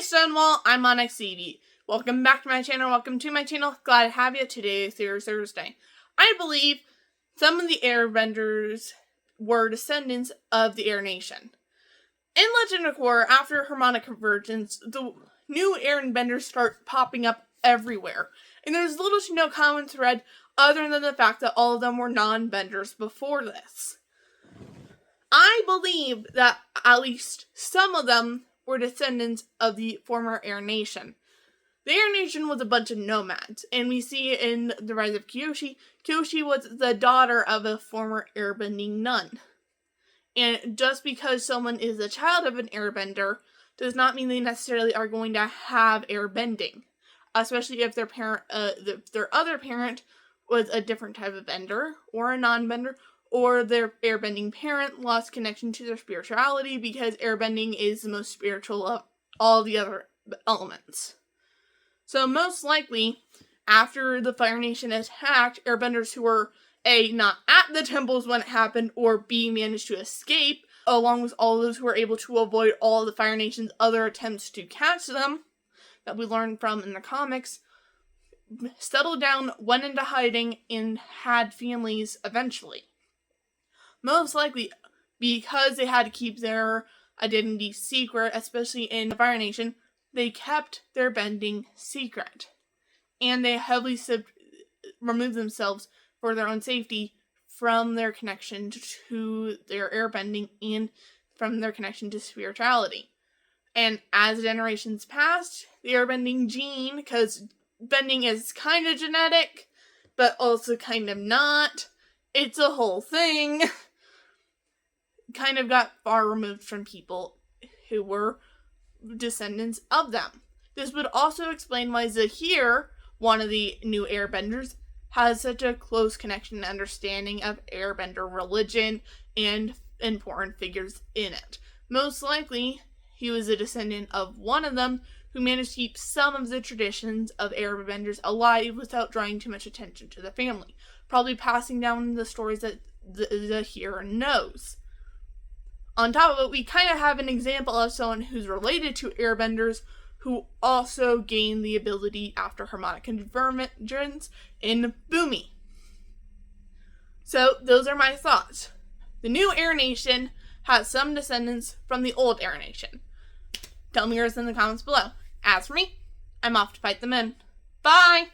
Stonewall, I'm Onyx CV. Welcome back to my channel, welcome to my channel, glad to have you. Today is Thursday. I believe some of the airbenders were descendants of the Air Nation. In Legend of Korra, after harmonic convergence, the new airbenders start popping up everywhere. And there's little to no common thread other than the fact that all of them were non-benders before this. I believe that at least some of them were descendants of the former Air Nation. The Air Nation was a bunch of nomads, and we see in The Rise of Kyoshi, Kyoshi was the daughter of a former airbending nun. And just because someone is a child of an airbender does not mean they necessarily are going to have airbending, especially if their other parent was a different type of bender, or a non-bender, or their airbending parent lost connection to their spirituality because airbending is the most spiritual of all the other elements. So most likely, after the Fire Nation attacked, airbenders who were A, not at the temples when it happened, or B, managed to escape, along with all those who were able to avoid all of the Fire Nation's other attempts to catch them, that we learned from in the comics, settled down, went into hiding, and had families eventually. Most likely, because they had to keep their identity secret, especially in the Fire Nation, they kept their bending secret. And they heavily removed themselves for their own safety from their connection to their airbending and from their connection to spirituality. And as generations passed, the airbending gene, because bending is kind of genetic, but also kind of not, it's a whole thing, kind of got far removed from people who were descendants of them. This would also explain why Zahir, one of the new airbenders, has such a close connection and understanding of airbender religion and important figures in it. Most likely, he was a descendant of one of them who managed to keep some of the traditions of airbenders alive without drawing too much attention to the family, probably passing down the stories that Zahir knows. On top of it, we kind of have an example of someone who's related to airbenders who also gained the ability after harmonic convergence in Bumi. So, those are my thoughts. The new Air Nation has some descendants from the old Air Nation. Tell me yours in the comments below. As for me, I'm off to fight them in. Bye!